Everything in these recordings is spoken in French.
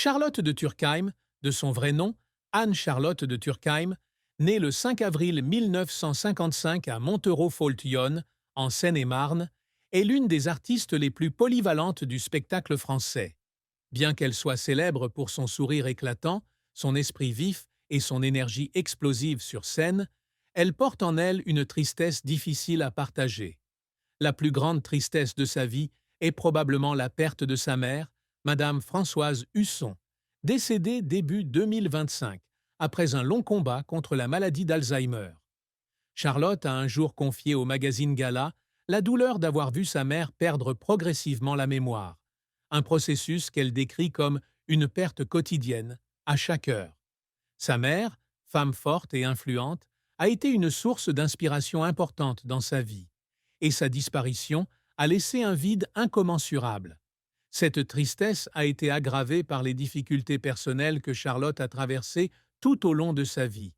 Charlotte de Turckheim, de son vrai nom, Anne-Charlotte de Turckheim, née le 5 avril 1955 à Montereau-Fault-Yonne, en Seine-et-Marne, est l'une des artistes les plus polyvalentes du spectacle français. Bien qu'elle soit célèbre pour son sourire éclatant, son esprit vif et son énergie explosive sur scène, elle porte en elle une tristesse difficile à partager. La plus grande tristesse de sa vie est probablement la perte de sa mère, Madame Françoise Husson, décédée début 2025, après un long combat contre la maladie d'Alzheimer. Charlotte a un jour confié au magazine Gala la douleur d'avoir vu sa mère perdre progressivement la mémoire, un processus qu'elle décrit comme une perte quotidienne, à chaque heure. Sa mère, femme forte et influente, a été une source d'inspiration importante dans sa vie, et sa disparition a laissé un vide incommensurable. Cette tristesse a été aggravée par les difficultés personnelles que Charlotte a traversées tout au long de sa vie,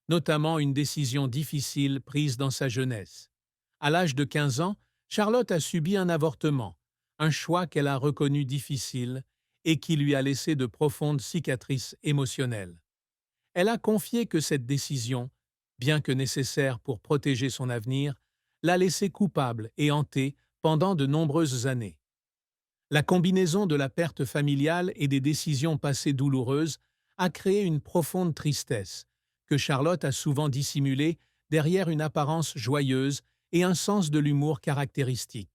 notamment une décision difficile prise dans sa jeunesse. À l'âge de 15 ans, Charlotte a subi un avortement, un choix qu'elle a reconnu difficile et qui lui a laissé de profondes cicatrices émotionnelles. Elle a confié que cette décision, bien que nécessaire pour protéger son avenir, l'a laissée coupable et hantée pendant de nombreuses années. La combinaison de la perte familiale et des décisions passées douloureuses a créé une profonde tristesse, que Charlotte a souvent dissimulée derrière une apparence joyeuse et un sens de l'humour caractéristique.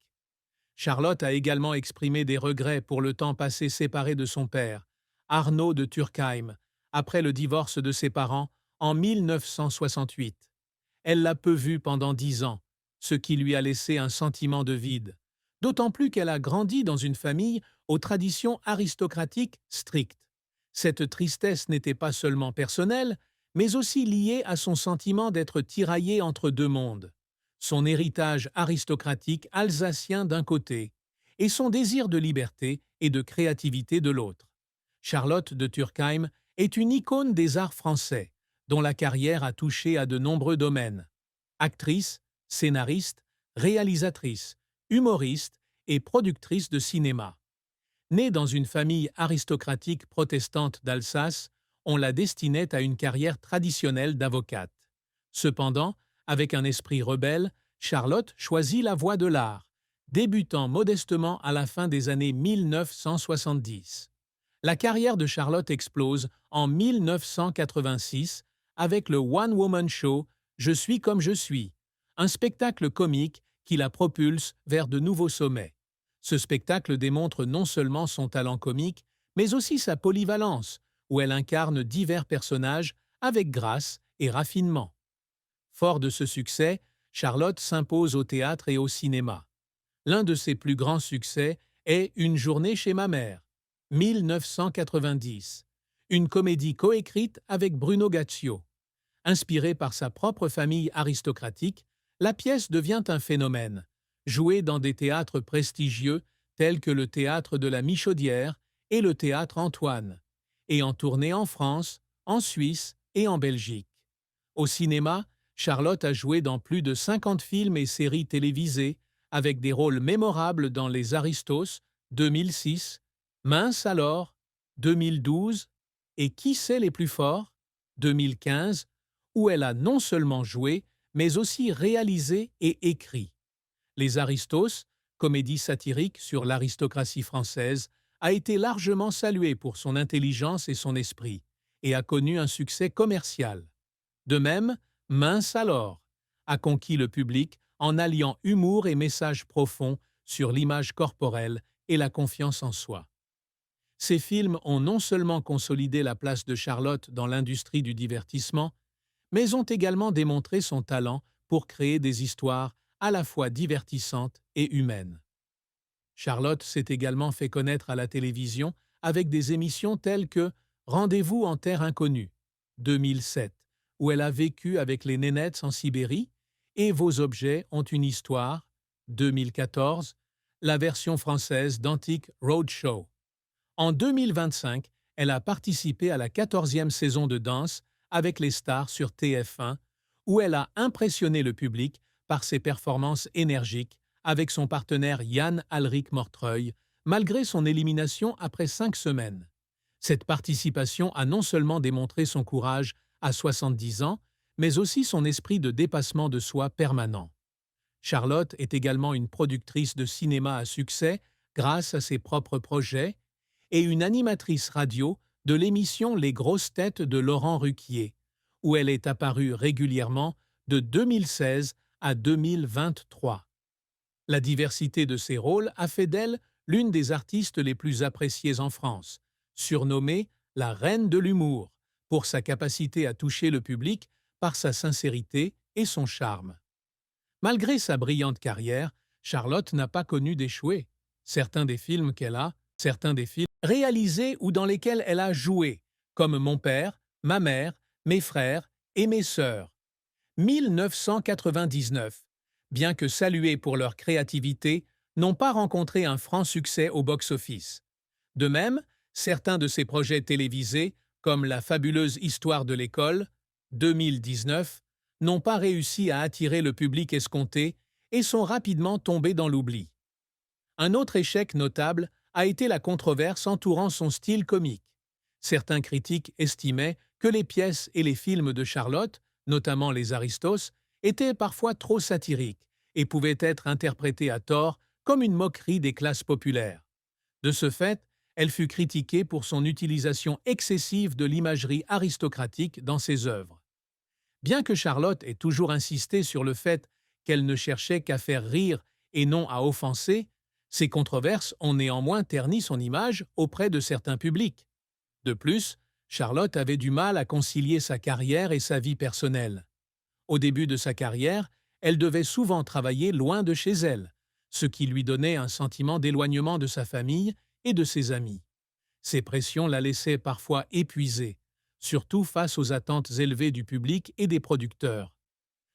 Charlotte a également exprimé des regrets pour le temps passé séparée de son père, Arnaud de Turckheim, après le divorce de ses parents en 1968. Elle l'a peu vu pendant 10 ans, ce qui lui a laissé un sentiment de vide, d'autant plus qu'elle a grandi dans une famille aux traditions aristocratiques strictes. Cette tristesse n'était pas seulement personnelle, mais aussi liée à son sentiment d'être tiraillée entre deux mondes, son héritage aristocratique alsacien d'un côté et son désir de liberté et de créativité de l'autre. Charlotte de Turckheim est une icône des arts français, dont la carrière a touché à de nombreux domaines. Actrice, scénariste, réalisatrice, humoriste et productrice de cinéma. Née dans une famille aristocratique protestante d'Alsace, on la destinait à une carrière traditionnelle d'avocate. Cependant, avec un esprit rebelle, Charlotte choisit la voie de l'art, débutant modestement à la fin des années 1970. La carrière de Charlotte explose en 1986 avec le One Woman Show Je suis comme je suis, un spectacle comique qui la propulse vers de nouveaux sommets. Ce spectacle démontre non seulement son talent comique, mais aussi sa polyvalence, où elle incarne divers personnages avec grâce et raffinement. Fort de ce succès, Charlotte s'impose au théâtre et au cinéma. L'un de ses plus grands succès est Une journée chez ma mère, 1990, une comédie coécrite avec Bruno Gaccio. Inspirée par sa propre famille aristocratique, la pièce devient un phénomène, jouée dans des théâtres prestigieux tels que le Théâtre de la Michaudière et le Théâtre Antoine, et en tournée en France, en Suisse et en Belgique. Au cinéma, Charlotte a joué dans plus de 50 films et séries télévisées, avec des rôles mémorables dans Les Aristos, 2006, Mince alors, 2012, et Qui c'est les plus forts, 2015, où elle a non seulement joué, mais aussi réalisé et écrit. Les Aristos, comédie satirique sur l'aristocratie française, a été largement saluée pour son intelligence et son esprit, et a connu un succès commercial. De même, Mince alors a conquis le public en alliant humour et message profond sur l'image corporelle et la confiance en soi. Ces films ont non seulement consolidé la place de Charlotte dans l'industrie du divertissement, mais ont également démontré son talent pour créer des histoires à la fois divertissantes et humaines. Charlotte s'est également fait connaître à la télévision avec des émissions telles que Rendez-vous en terre inconnue, 2007, où elle a vécu avec les Nénettes en Sibérie, et Vos objets ont une histoire, 2014, la version française d'Antique Roadshow. En 2025, elle a participé à la 14e saison de Danse avec les stars sur TF1, où elle a impressionné le public par ses performances énergiques avec son partenaire Yann Alric Mortreuil, malgré son élimination après 5 semaines. Cette participation a non seulement démontré son courage à 70 ans, mais aussi son esprit de dépassement de soi permanent. Charlotte est également une productrice de cinéma à succès grâce à ses propres projets et une animatrice radio de l'émission Les grosses têtes de Laurent Ruquier, où elle est apparue régulièrement de 2016 à 2023. La diversité de ses rôles a fait d'elle l'une des artistes les plus appréciées en France, surnommée la Reine de l'humour, pour sa capacité à toucher le public par sa sincérité et son charme. Malgré sa brillante carrière, Charlotte n'a pas connu d'échouer. Certains des films réalisés ou dans lesquels elle a joué, comme Mon père, ma mère, mes frères et mes sœurs. 1999, bien que salués pour leur créativité, n'ont pas rencontré un franc succès au box-office. De même, certains de ses projets télévisés, comme La fabuleuse histoire de l'école, 2019, n'ont pas réussi à attirer le public escompté et sont rapidement tombés dans l'oubli. Un autre échec notable a été la controverse entourant son style comique. Certains critiques estimaient que les pièces et les films de Charlotte, notamment les Aristos, étaient parfois trop satiriques et pouvaient être interprétés à tort comme une moquerie des classes populaires. De ce fait, elle fut critiquée pour son utilisation excessive de l'imagerie aristocratique dans ses œuvres. Bien que Charlotte ait toujours insisté sur le fait qu'elle ne cherchait qu'à faire rire et non à offenser, ces controverses ont néanmoins terni son image auprès de certains publics. De plus, Charlotte avait du mal à concilier sa carrière et sa vie personnelle. Au début de sa carrière, elle devait souvent travailler loin de chez elle, ce qui lui donnait un sentiment d'éloignement de sa famille et de ses amis. Ces pressions la laissaient parfois épuisée, surtout face aux attentes élevées du public et des producteurs.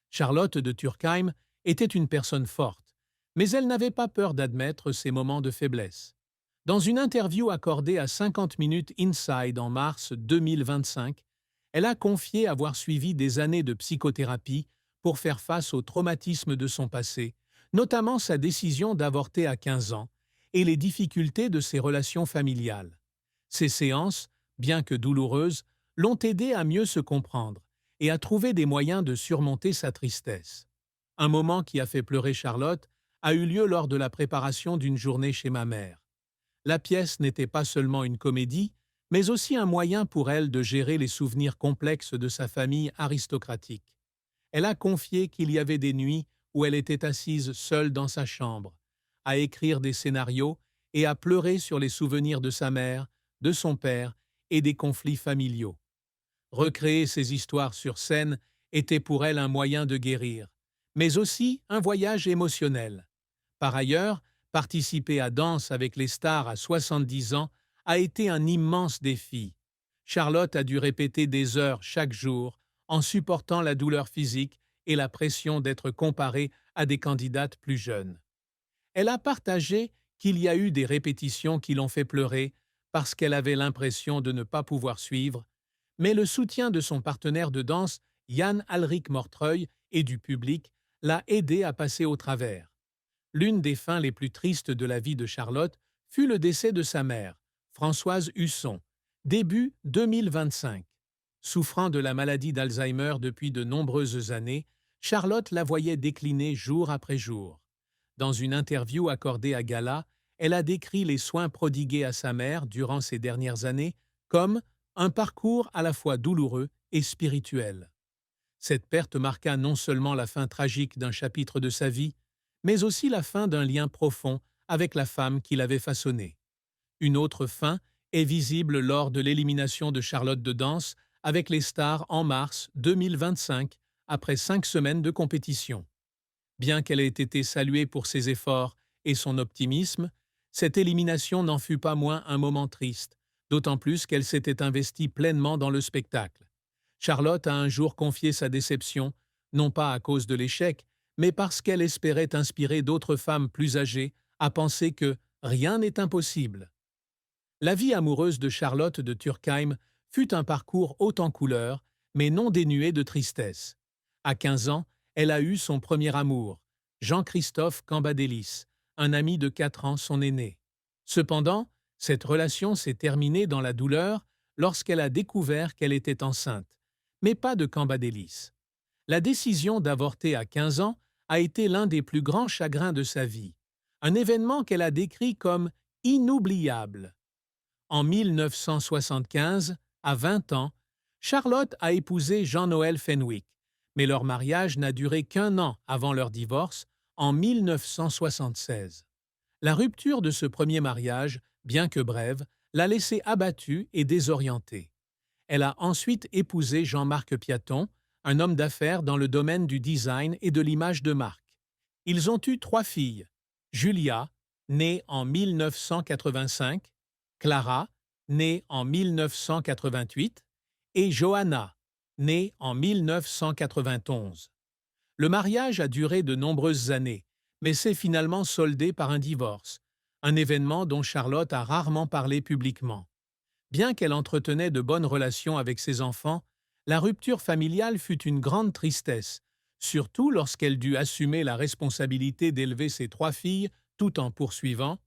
Charlotte de Turckheim était une personne forte, mais elle n'avait pas peur d'admettre ses moments de faiblesse. Dans une interview accordée à 50 Minutes Inside en mars 2025, elle a confié avoir suivi des années de psychothérapie pour faire face au traumatisme de son passé, notamment sa décision d'avorter à 15 ans et les difficultés de ses relations familiales. Ces séances, bien que douloureuses, l'ont aidée à mieux se comprendre et à trouver des moyens de surmonter sa tristesse. Un moment qui a fait pleurer Charlotte a eu lieu lors de la préparation d'une journée chez ma mère. La pièce n'était pas seulement une comédie, mais aussi un moyen pour elle de gérer les souvenirs complexes de sa famille aristocratique. Elle a confié qu'il y avait des nuits où elle était assise seule dans sa chambre, à écrire des scénarios et à pleurer sur les souvenirs de sa mère, de son père et des conflits familiaux. Recréer ces histoires sur scène était pour elle un moyen de guérir, mais aussi un voyage émotionnel. Par ailleurs, participer à Danse avec les stars à 70 ans a été un immense défi. Charlotte a dû répéter des heures chaque jour en supportant la douleur physique et la pression d'être comparée à des candidates plus jeunes. Elle a partagé qu'il y a eu des répétitions qui l'ont fait pleurer parce qu'elle avait l'impression de ne pas pouvoir suivre, mais le soutien de son partenaire de danse, Yann Alrik Mortreuil, et du public l'a aidé à passer au travers. L'une des fins les plus tristes de la vie de Charlotte fut le décès de sa mère, Françoise Husson, début 2025. Souffrant de la maladie d'Alzheimer depuis de nombreuses années, Charlotte la voyait décliner jour après jour. Dans une interview accordée à Gala, elle a décrit les soins prodigués à sa mère durant ces dernières années comme un parcours à la fois douloureux et spirituel. Cette perte marqua non seulement la fin tragique d'un chapitre de sa vie, mais aussi la fin d'un lien profond avec la femme qui l'avait façonné. Une autre fin est visible lors de l'élimination de Charlotte de Danse avec les stars en mars 2025, après 5 semaines de compétition. Bien qu'elle ait été saluée pour ses efforts et son optimisme, cette élimination n'en fut pas moins un moment triste, d'autant plus qu'elle s'était investie pleinement dans le spectacle. Charlotte a un jour confié sa déception, non pas à cause de l'échec, mais parce qu'elle espérait inspirer d'autres femmes plus âgées à penser que rien n'est impossible. La vie amoureuse de Charlotte de Turckheim fut un parcours haut en couleurs, mais non dénué de tristesse. À 15 ans, elle a eu son premier amour, Jean-Christophe Cambadélis, un ami de 4 ans son aîné. Cependant, Cette relation s'est terminée dans la douleur lorsqu'elle a découvert qu'elle était enceinte, mais pas de Cambadélis. La décision d'avorter à 15 ans a été l'un des plus grands chagrins de sa vie, un événement qu'elle a décrit comme inoubliable. En 1975, à 20 ans, Charlotte a épousé Jean-Noël Fenwick, mais leur mariage n'a duré qu'1 an avant leur divorce, en 1976. La rupture de ce premier mariage, bien que brève, l'a laissée abattue et désorientée. Elle a ensuite épousé Jean-Marc Piaton, un homme d'affaires dans le domaine du design et de l'image de marque. Ils ont eu 3 filles, Julia, née en 1985, Clara, née en 1988, et Johanna, née en 1991. Le mariage a duré de nombreuses années, mais s'est finalement soldé par un divorce, un événement dont Charlotte a rarement parlé publiquement. Bien qu'elle entretenait de bonnes relations avec ses enfants, la rupture familiale fut une grande tristesse, surtout lorsqu'elle dut assumer la responsabilité d'élever ses 3 filles tout en poursuivant